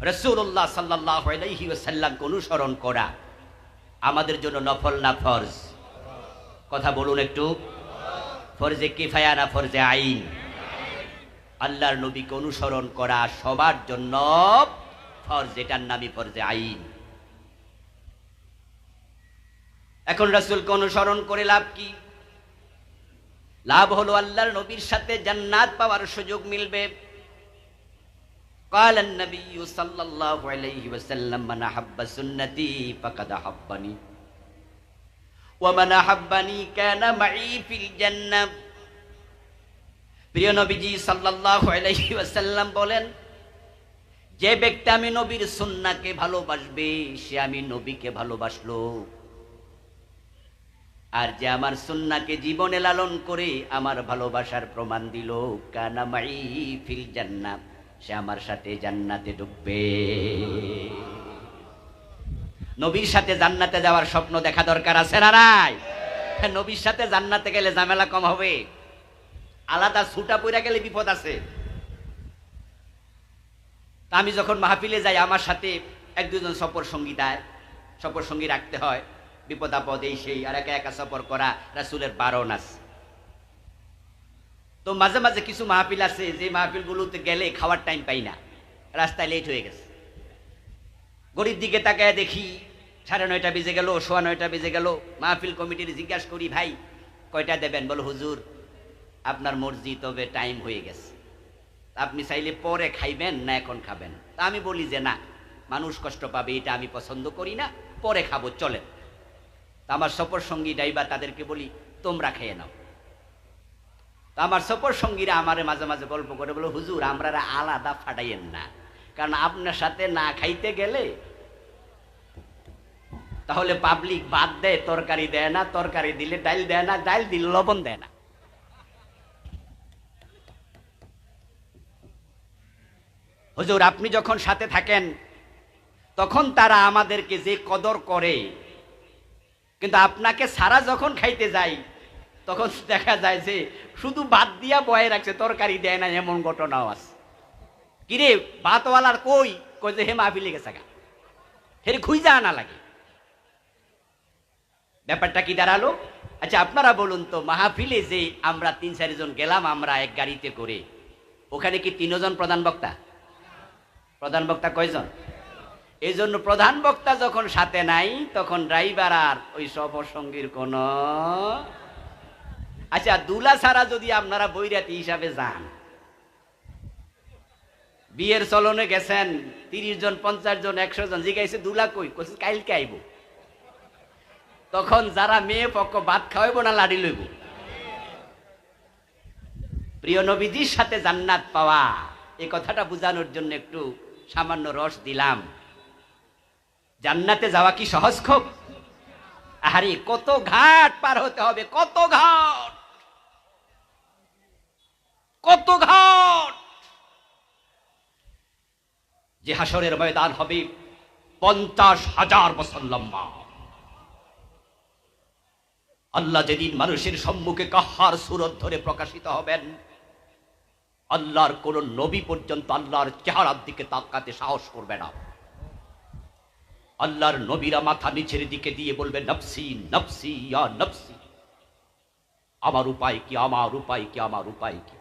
রাসূলুল্লাহ সাল্লাল্লাহু আলাইহি ওয়াসাল্লামকে অনুসরণ করা আমাদের জন্য নফল না ফরজ? কথা বলুন একটু। ফরজে কিফায়া না ফরজে আইন? আল্লাহর নবীকে অনুসরণ করা সবার জন্য ফরজ, এটার নামই ফরজে আইন। এখন রাসূলকে অনুসরণ করে লাভ কি? লাভ হলো আল্লাহর নবীর সাথে জান্নাত পাওয়ার সুযোগ মিলবে। قال النبي صلى الله عليه وسلم من أحب سنتي فقد أحبني ومن أحبني كان معي في الجنة। প্রিয় নবীজি সাল্লাল্লাহু আলাইহি ওয়াসাল্লাম বলেন, যে ব্যক্তি আমি নবীর সুন্নাহকে ভালোবাসবে সে আমি নবীকে ভালোবাসলো, আর যে আমার সুন্নাহকে জীবনে লালন করে আমার ভালোবাসার প্রমাণ দিল, কানা মাই ফিল জান্নাহ, সে আমার সাথে জান্নাতে ঢুকবে। নবীর সাথে জান্নাতে যাওয়ার স্বপ্ন দেখা দরকার আছে না নাই? নবীর সাথে জান্নাতে গেলে ঝামেলা কম হবে, আলাদা ছুটা পইরা গেলে বিপদ আছে। তা আমি যখন মাহফিলে যাই আমার সাথে এক দুজন সফর সঙ্গী দেয়, সফর সঙ্গী রাখতে হয়, বিপদ আপদ এই সেই, আর একা একা সফর করা রাসূলের বারণ আছে। তো মাঝে মাঝে কিছু মাহফিল আছে যে মাহফিলগুলোতে গেলে খাওয়ার টাইম পাই না, রাস্তায় লেট হয়ে গেছে। গড়ির দিকে তাকায় দেখি 9:30 বেজে গেল, 9:15 বেজে গেল। মাহফিল কমিটির জিজ্ঞাসা করি, ভাই কয়টা দেবেন? বলো, হুজুর আপনার মর্জি, তবে টাইম হয়ে গেছে, আপনি চাইলে পরে খাইবেন না এখন খাবেন? তা আমি বলি যে না, মানুষ কষ্ট পাবে, এটা আমি পছন্দ করি না, পরে খাবো, চলেন। তা আমার সফর সঙ্গী ড্রাইভার, তাদেরকে বলি তোমরা খেয়ে নাও। তা আমার সফর সঙ্গীরা আমারে মাঝে মাঝে গল্প করে বলে, হুজুর আমরা আলাদা ফাটাইয়েন না, কারণ আপনার সাথে না খাইতে গেলে তাহলে পাবলিক ভাত দেয়, তরকারি দেয় না, তরকারি দিলে ডাল দেয় না, ডাল দিলে লবণ দেয় না। হুজুর আপনি যখন সাথে থাকেন তখন তারা আমাদেরকে যে কদর করে, কিন্তু আপনাকে সারা যখন খাইতে যাই তখন দেখা যায় যে শুধু ভাত দিয়া বয়ে রাখছে, তরকারি দেয় না, এমন ঘটনাও আছে। কিরে ভাতওয়ালার কই? কই যে হে মাহফিলে গেছে গা, হের খুঁজা আনা লাগে। ব্যাপারটা কি দাঁড়ালো? আচ্ছা আপনারা বলুন তো, মাহফিলে যে আমরা 3-4 জন গেলাম আমরা এক গাড়িতে করে, ওখানে কি 3 জন প্রধান বক্তা? প্রধান বক্তা কয়জন? এই জন্য প্রধান বক্তা যখন সাথে নাই তখন ড্রাইভার আর ওই সফর সঙ্গীর কোন। আচ্ছা দুলা ছাড়া যদি আপনারা বৈরাতি হিসাবে যান, বিয়ের চলনে গেছেন, 30 জন 50 জন 100 জন, জিজ্ঞাসা দুলা কই? কইছে কালকে আইব। তখন যারা মেয়ে পক্ষ ভাত খাওয়াইব না লাড়ি লইব? প্রিয় নবীজির সাথে জান্নাত পাওয়া, এই কথাটা বোঝানোর জন্য একটু সামান্য রস দিলাম। জান্নাতে যাওয়া কি সহজ খুব? আরে কত ঘাট পার হতে হবে, কত ঘাট, কত ঘাট। যে হাসরের ময়দান হবে 50,000 বছর লম্বা। আল্লাহ যেদিন মানুষের সম্মুখে কাহার সুরত ধরে প্রকাশিত হবেন, আল্লাহর কোন নবী পর্যন্ত আল্লাহর চেহারার দিকে তাকাতে সাহস করবে না। আল্লাহর নবীরা মাথা নিচের দিকে দিয়ে বলবে, নফসি নফসি ইয়া নফসি, আমার উপায় কি, আমার উপায় কি, আমার উপায় কি।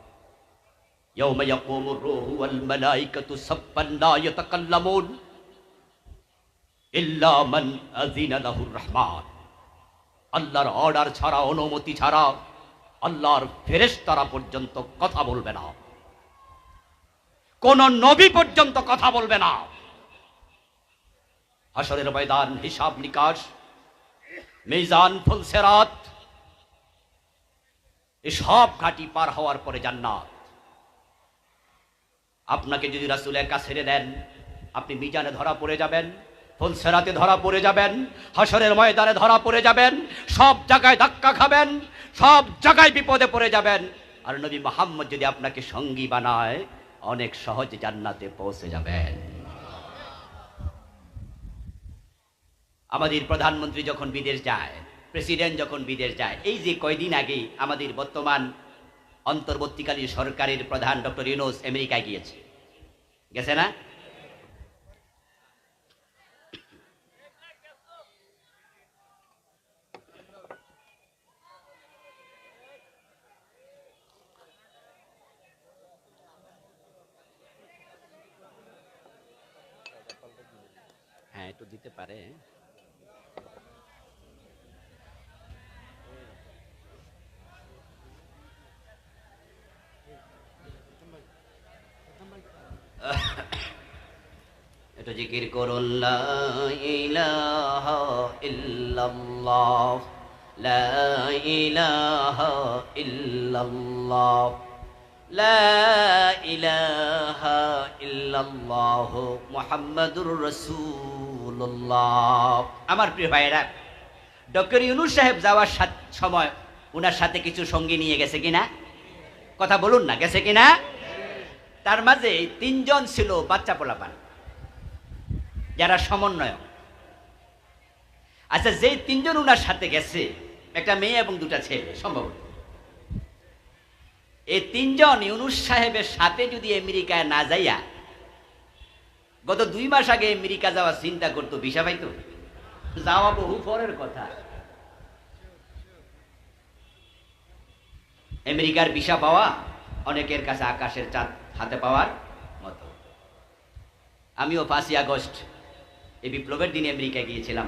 ইয়াউমা ইয়াকুমুর রূহু ওয়াল মালাইকাতু সাফফান লা ইয়াতাকাল্লামুন ইল্লা মান আযিনা লাহুর রহমান। আল্লাহর অর্ডার ছাড়া, অনুমতি ছাড়া আল্লাহর ফেরেশতারা পর্যন্ত কথা বলবে না, কোন নবী পর্যন্ত কথা বলবে না। হাসরের ময়দান, হিসাব নিকাশ, মিজান, ফুলসিরাত, এসব ঘাটি পার হওয়ার পরে জান্নাত। আপনাকে যদি রাসূল একা ছেড়ে দেন, আপনি মিজানে ধরা পড়ে যাবেন, ফুলসিরাতে ধরা পড়ে যাবেন, হাসরের ময়দানে ধরা পড়ে যাবেন, সব জায়গায় ধাক্কা খাবেন, সব জায়গায় বিপদে পড়ে যাবেন। আর নবী মুহাম্মদ যদি আপনাকে সঙ্গী বানায়, অনেক সহজে জান্নাতে পৌঁছে যাবেন। আমাদের প্রধানমন্ত্রী যখন বিদেশ যায়, প্রেসিডেন্ট যখন বিদেশ যায়, এই যে কয়দিন আগে আমাদের বর্তমান অন্তর্বর্তীকালীন সরকারের প্রধান ডক্টর ইউনূস আমেরিকায় গিয়েছে, গেছে না? একটু দিতে পারে? একটু জিকির করুন, লা ইলাহা ইল্লাল্লাহ, লা ইলাহা ইল্লাল্লাহ, লা ইলাহা ইল্লাল্লাহ মুহাম্মাদুর রাসূলুল্লাহ। আমার প্রিয় ভাইয়েরা, ডক্টর ইউনূস সাহেব যাওয়ার সময় উনার সাথে কিছু সঙ্গী নিয়ে গেছে কিনা? কথা বলুন না, গেছে কিনা? তার মাঝে 3 জন ছিল বাচ্চা পোলাপান, যারা সমন্বয়ক। আচ্ছা, যেই 3 জন উনার সাথে গেছে, একটা মেয়ে এবং 2টা ছেলে সম্ভবত, এই 3 জন ইউনূস সাহেবের সাথে যদি আমেরিকায় না যাইয়া গত 2 মাস আগে আমেরিকা যাওয়ার চিন্তা করতো, ভিসা পাইতো? যাওয়া বহু পরের কথা। আমেরিকার ভিসা পাওয়া অনেকের কাছে আকাশের চাঁদ হাতে পাওয়ার মতো। আমিও 5ই আগস্ট এই বিপ্লবের দিনে আমেরিকা গিয়েছিলাম।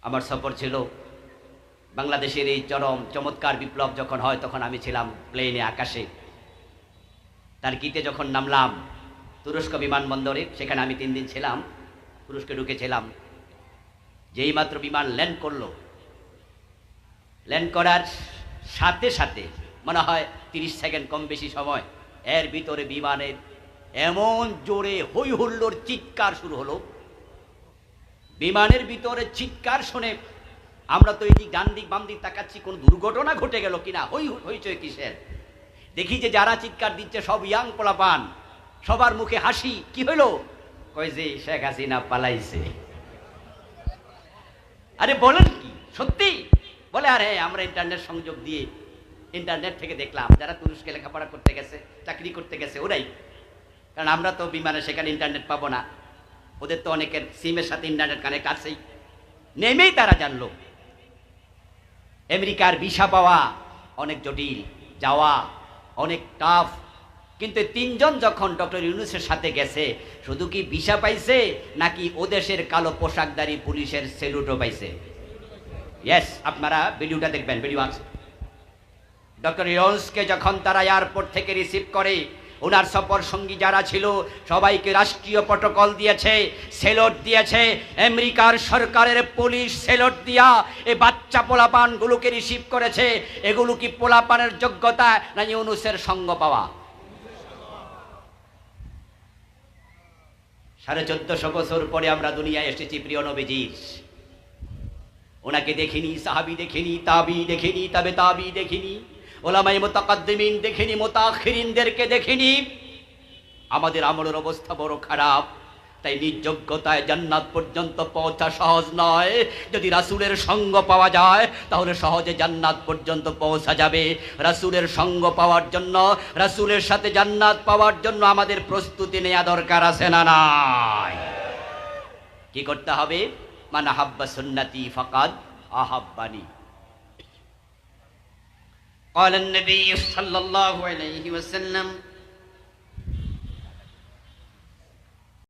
আমার সফর ছিল বাংলাদেশের এই চমৎকার বিপ্লব যখন হয় তখন আমি ছিলাম প্লেনে, আকাশে। টার্কিতে যখন নামলাম তুরস্ক বিমানবন্দরে, সেখানে আমি 3 দিন ছিলাম, তুরস্কে ঢুকেছিলাম। যেই মাত্র বিমান ল্যান্ড করলো, ল্যান্ড করার সাথে সাথে মনে হয় 30 সেকেন্ড কম বেশি সময়, এর ভিতরে বিমানের এমন জোরে হই হুল্লোর চিৎকার শুরু হলো। বিমানের ভিতরে চিৎকার শুনে আমরা তো এই দিক ডান দিক বাম দিক তাকাচ্ছি, কোন দুর্ঘটনা ঘটে গেল কিনা, হইচই কিসের। দেখি যে যারা চিৎকার দিচ্ছে সব ইয়াং পোলাপান, সবার মুখে হাসি। কি হলো? কই যে শেখ হাসিনা পালাইছে। আরে বলেন কি, সত্যি? বলে আরে আমরা ইন্টারনেট সংযোগ দিয়ে ইন্টারনেট থেকে দেখলাম, যারা তুরস্কে লেখাপড়া করতে গেছে, চাকরি করতে গেছে ওরাই। কারণ আমরা তো বিমানে সেখানে ইন্টারনেট পাবো না, ওদের তো অনেকের সিমের সাথে ইন্টারনেট কানেক্ট আছেই। নেমেই তারা জানলো আমেরিকার ভিসা পাওয়া অনেক জটিল, যাওয়া অনেক টাফ। কিন্তু 3 জন যখন ডক্টর ইউনূসের সাথে গেছে, শুধু কি ভিসা পাইছে নাকি ও দেশের কালো পোশাকধারী পুলিশের সেলুটও পাইছে? ইয়েস, আপনারা ভিডিওটা দেখবেন, ভিডিও আছে। ডক্টর ইউনূসকে যখন তারা এয়ারপোর্ট থেকে রিসিভ করে, ওনার সফর সঙ্গী যারা ছিল সবাইকে রাষ্ট্রীয় প্রটোকল দিয়েছে, সেলট দিয়েছে। আমেরিকার সরকারের পুলিশ সেলট দিয়া এই বাচ্চা পোলাপানগুলোকে রিসিভ করেছে। এগুলো কি পোলাপানের যোগ্যতা না ইউনূসের সঙ্গ পাওয়া? 1450 বছর পরে আমরা দুনিয়ায় এসেছি প্রিয় নবীজির। ওনাকে দেখিনি, সাহাবী দেখিনি, তাবি দেখিনি, তবে তাবি দেখিনি, ওলামায়ে মুতাকাদ্দিমিন দেখিনি, মুতাআখিরিনদেরকে দেখিনি। আমাদের আমলের অবস্থা বড় খারাপ। তাই নির্যোগ্যতায় জান্নাত পর্যন্ত পৌঁছা সহজ নয়। যদি রাসূলের সঙ্গ পাওয়া যায় তাহলে সহজে জান্নাত পর্যন্ত পৌঁছা যাবে। রাসূলের সঙ্গ পাওয়ার জন্য, রাসূলের সাথে জান্নাত পাওয়ার জন্য আমাদের প্রস্তুতি নেওয়া দরকার আছে না নাই? কি করতে হবে? মান আহাব্বা সুন্নতি ফাকাদ আহাব্বানি। قال النبي صلى الله عليه وسلم